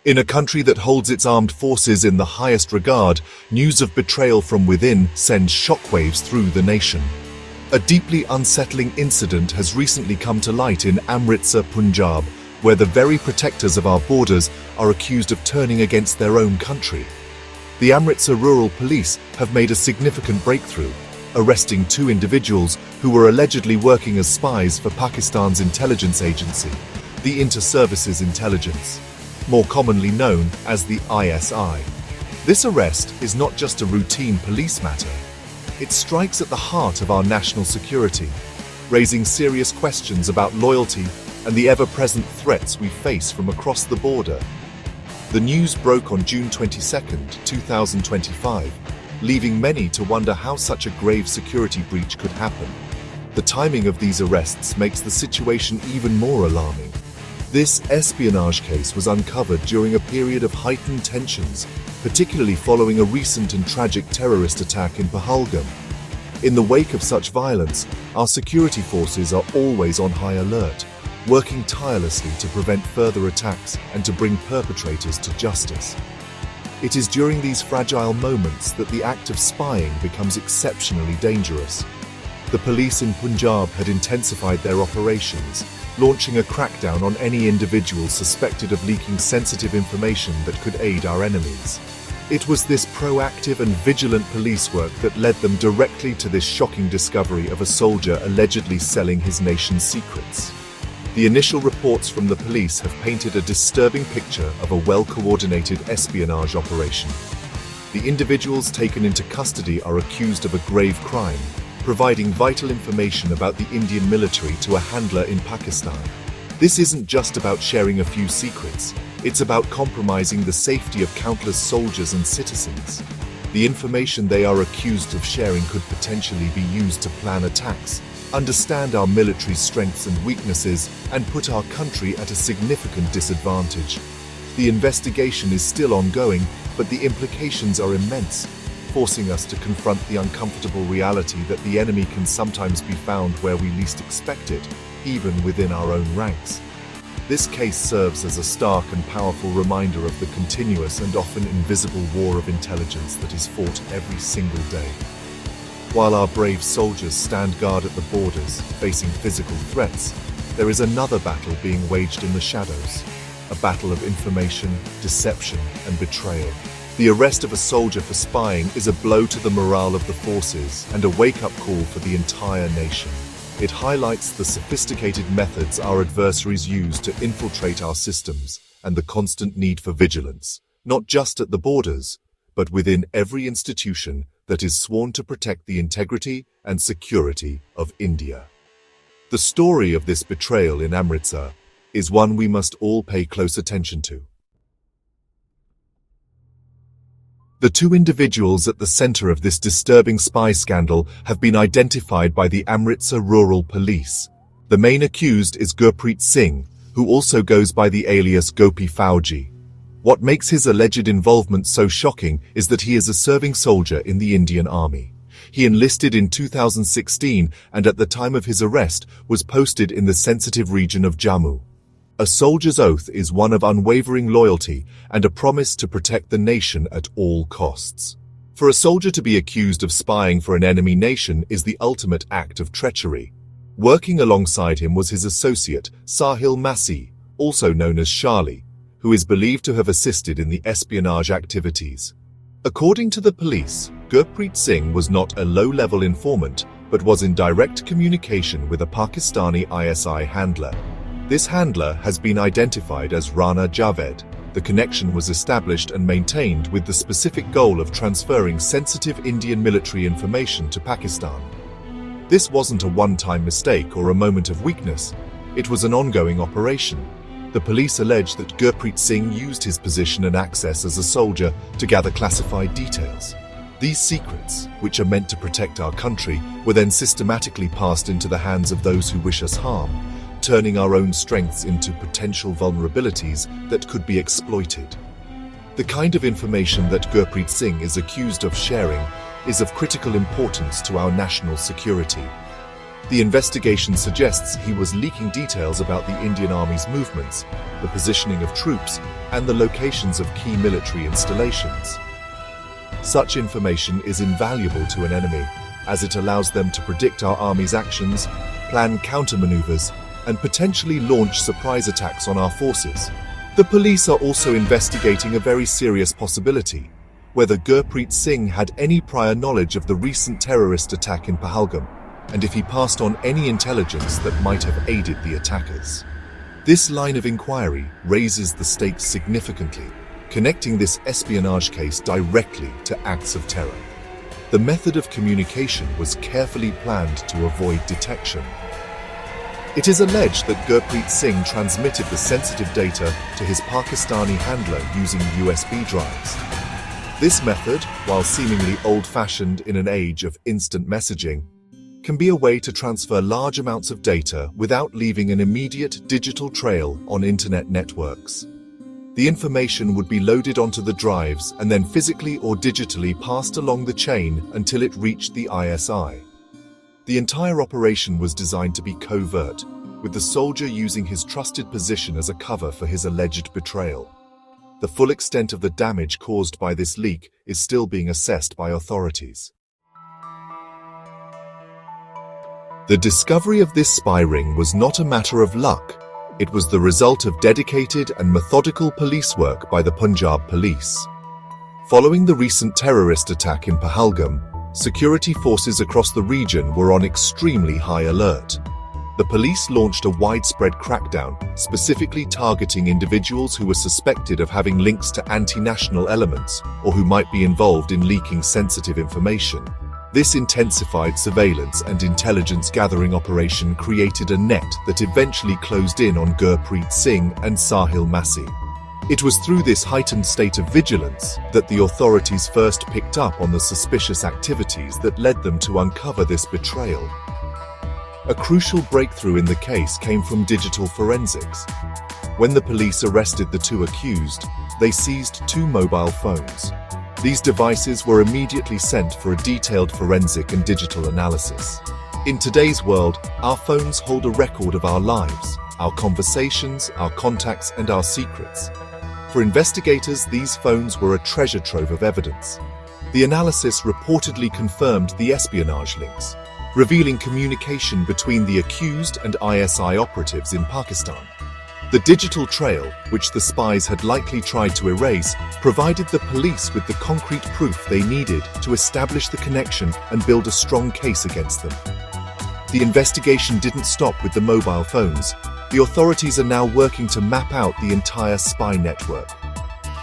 In a country that holds its armed forces in the highest regard, news of betrayal from within sends shockwaves through the nation. A deeply unsettling incident has recently come to light in Amritsar, Punjab, where the very protectors of our borders are accused of turning against their own country. The Amritsar Rural Police have made a significant breakthrough, arresting 2 individuals who were allegedly working as spies for Pakistan's intelligence agency, the Inter-Services Intelligence, more commonly known as the ISI. This arrest is not just a routine police matter. It strikes at the heart of our national security, raising serious questions about loyalty and the ever-present threats we face from across the border. The news broke on June 22, 2025, leaving many to wonder how such a grave security breach could happen. The timing of these arrests makes the situation even more alarming. This espionage case was uncovered during a period of heightened tensions, particularly following a recent and tragic terrorist attack in Pahalgam. In the wake of such violence, our security forces are always on high alert, working tirelessly to prevent further attacks and to bring perpetrators to justice. It is during these fragile moments that the act of spying becomes exceptionally dangerous. The police in Punjab had intensified their operations, launching a crackdown on any individual suspected of leaking sensitive information that could aid our enemies. It was this proactive and vigilant police work that led them directly to this shocking discovery of a soldier allegedly selling his nation's secrets. The initial reports from the police have painted a disturbing picture of a well-coordinated espionage operation. The individuals taken into custody are accused of a grave crime, providing vital information about the Indian military to a handler in Pakistan. This isn't just about sharing a few secrets, it's about compromising the safety of countless soldiers and citizens. The information they are accused of sharing could potentially be used to plan attacks, understand our military strengths and weaknesses, and put our country at a significant disadvantage. The investigation is still ongoing, but the implications are immense, forcing us to confront the uncomfortable reality that the enemy can sometimes be found where we least expect it, even within our own ranks. This case serves as a stark and powerful reminder of the continuous and often invisible war of intelligence that is fought every single day. While our brave soldiers stand guard at the borders, facing physical threats, there is another battle being waged in the shadows, a battle of information, deception, and betrayal. The arrest of a soldier for spying is a blow to the morale of the forces and a wake-up call for the entire nation. It highlights the sophisticated methods our adversaries use to infiltrate our systems and the constant need for vigilance, not just at the borders, but within every institution that is sworn to protect the integrity and security of India. The story of this betrayal in Amritsar is one we must all pay close attention to. The 2 individuals at the center of this disturbing spy scandal have been identified by the Amritsar Rural Police. The main accused is Gurpreet Singh, who also goes by the alias Gopy Foji. What makes his alleged involvement so shocking is that he is a serving soldier in the Indian Army. He enlisted in 2016 and at the time of his arrest was posted in the sensitive region of Jammu. A soldier's oath is one of unwavering loyalty and a promise to protect the nation at all costs. For a soldier to be accused of spying for an enemy nation is the ultimate act of treachery. Working alongside him was his associate, Sahil Masih, also known as Charlie, who is believed to have assisted in the espionage activities. According to the police, Gurpreet Singh was not a low-level informant, but was in direct communication with a Pakistani ISI handler. This handler has been identified as Rana Javed. The connection was established and maintained with the specific goal of transferring sensitive Indian military information to Pakistan. This wasn't a one-time mistake or a moment of weakness. It was an ongoing operation. The police allege that Gurpreet Singh used his position and access as a soldier to gather classified details. These secrets, which are meant to protect our country, were then systematically passed into the hands of those who wish us harm, turning our own strengths into potential vulnerabilities that could be exploited. The kind of information that Gurpreet Singh is accused of sharing is of critical importance to our national security. The investigation suggests he was leaking details about the Indian Army's movements, the positioning of troops, and the locations of key military installations. Such information is invaluable to an enemy, as it allows them to predict our army's actions, plan countermaneuvers, and potentially launch surprise attacks on our forces. The police are also investigating a very serious possibility: whether Gurpreet Singh had any prior knowledge of the recent terrorist attack in Pahalgam, and if he passed on any intelligence that might have aided the attackers. This line of inquiry raises the stakes significantly, connecting this espionage case directly to acts of terror. The method of communication was carefully planned to avoid detection. It is alleged that Gurpreet Singh transmitted the sensitive data to his Pakistani handler using USB drives. This method, while seemingly old-fashioned in an age of instant messaging, can be a way to transfer large amounts of data without leaving an immediate digital trail on internet networks. The information would be loaded onto the drives and then physically or digitally passed along the chain until it reached the ISI. The entire operation was designed to be covert, with the soldier using his trusted position as a cover for his alleged betrayal. The full extent of the damage caused by this leak is still being assessed by authorities. The discovery of this spy ring was not a matter of luck. It was the result of dedicated and methodical police work by the Punjab Police. Following the recent terrorist attack in Pahalgam, security forces across the region were on extremely high alert. The police launched a widespread crackdown, specifically targeting individuals who were suspected of having links to anti-national elements or who might be involved in leaking sensitive information. This intensified surveillance and intelligence gathering operation created a net that eventually closed in on Gurpreet Singh and Sahil Masih. It was through this heightened state of vigilance that the authorities first picked up on the suspicious activities that led them to uncover this betrayal. A crucial breakthrough in the case came from digital forensics. When the police arrested the two accused, they seized 2 mobile phones. These devices were immediately sent for a detailed forensic and digital analysis. In today's world, our phones hold a record of our lives, our conversations, our contacts, and our secrets. For investigators, these phones were a treasure trove of evidence. The analysis reportedly confirmed the espionage links, revealing communication between the accused and ISI operatives in Pakistan. The digital trail, which the spies had likely tried to erase, provided the police with the concrete proof they needed to establish the connection and build a strong case against them. The investigation didn't stop with the mobile phones. The authorities are now working to map out the entire spy network.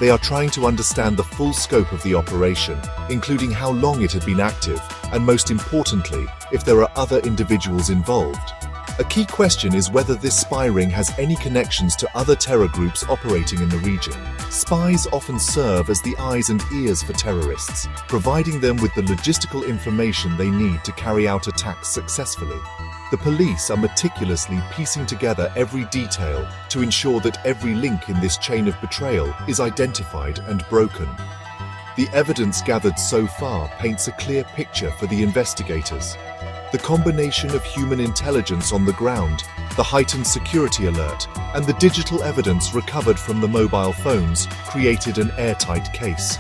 They are trying to understand the full scope of the operation, including how long it had been active, and most importantly, if there are other individuals involved. A key question is whether this spy ring has any connections to other terror groups operating in the region. Spies often serve as the eyes and ears for terrorists, providing them with the logistical information they need to carry out attacks successfully. The police are meticulously piecing together every detail to ensure that every link in this chain of betrayal is identified and broken. The evidence gathered so far paints a clear picture for the investigators. The combination of human intelligence on the ground, the heightened security alert, and the digital evidence recovered from the mobile phones created an airtight case.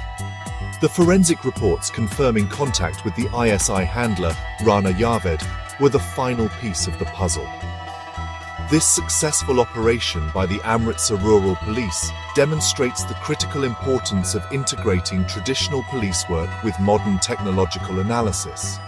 The forensic reports confirming contact with the ISI handler, Rana Javed, were the final piece of the puzzle. This successful operation by the Amritsar Rural Police demonstrates the critical importance of integrating traditional police work with modern technological analysis.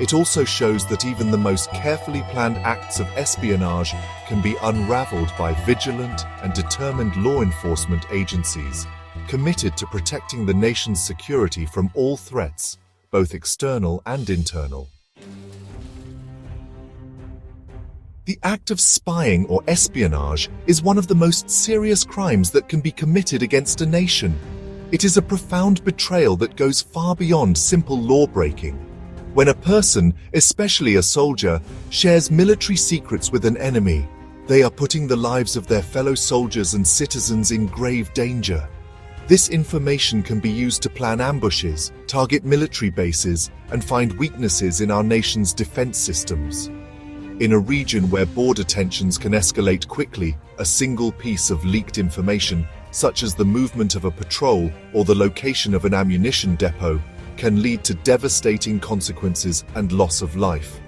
It also shows that even the most carefully planned acts of espionage can be unraveled by vigilant and determined law enforcement agencies committed to protecting the nation's security from all threats, both external and internal. The act of spying or espionage is one of the most serious crimes that can be committed against a nation. It is a profound betrayal that goes far beyond simple law-breaking. When a person, especially a soldier, shares military secrets with an enemy, they are putting the lives of their fellow soldiers and citizens in grave danger. This information can be used to plan ambushes, target military bases, and find weaknesses in our nation's defense systems. In a region where border tensions can escalate quickly, a single piece of leaked information, such as the movement of a patrol or the location of an ammunition depot, can lead to devastating consequences and loss of life.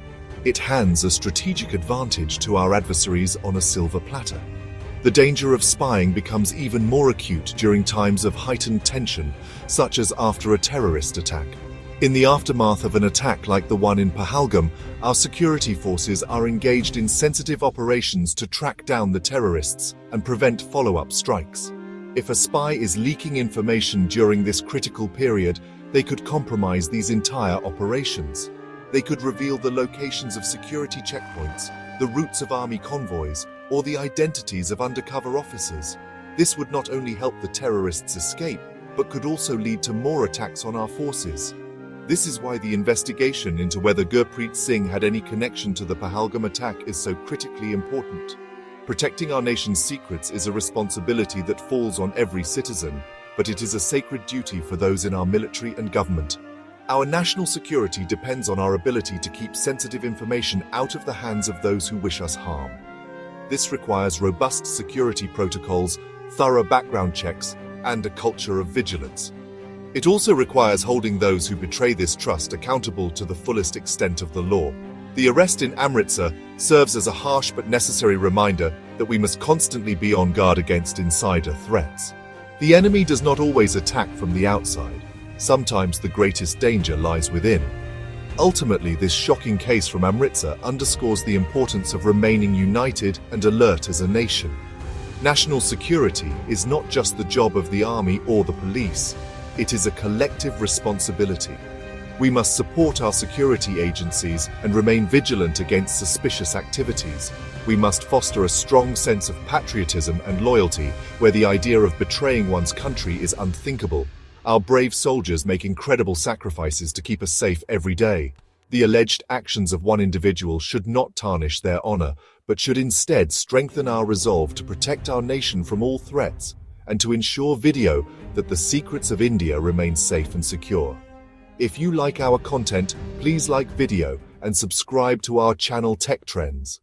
It hands a strategic advantage to our adversaries on a silver platter. The danger of spying becomes even more acute during times of heightened tension, such as after a terrorist attack. In the aftermath of an attack like the one in Pahalgam, our security forces are engaged in sensitive operations to track down the terrorists and prevent follow-up strikes. If a spy is leaking information during this critical period, they could compromise these entire operations. They could reveal the locations of security checkpoints, the routes of army convoys, or the identities of undercover officers. This would not only help the terrorists escape, but could also lead to more attacks on our forces. This is why the investigation into whether Gurpreet Singh had any connection to the Pahalgam attack is so critically important. Protecting our nation's secrets is a responsibility that falls on every citizen, but it is a sacred duty for those in our military and government. Our national security depends on our ability to keep sensitive information out of the hands of those who wish us harm. This requires robust security protocols, thorough background checks, and a culture of vigilance. It also requires holding those who betray this trust accountable to the fullest extent of the law. The arrest in Amritsar serves as a harsh but necessary reminder that we must constantly be on guard against insider threats. The enemy does not always attack from the outside. Sometimes the greatest danger lies within. Ultimately, this shocking case from Amritsar underscores the importance of remaining united and alert as a nation. National security is not just the job of the army or the police. It is a collective responsibility. We must support our security agencies and remain vigilant against suspicious activities. We must foster a strong sense of patriotism and loyalty, where the idea of betraying one's country is unthinkable. Our brave soldiers make incredible sacrifices to keep us safe every day. The alleged actions of one individual should not tarnish their honor, but should instead strengthen our resolve to protect our nation from all threats and to ensure that the secrets of India remain safe and secure. If you like our content, please like video and subscribe to our channel Tech Trends.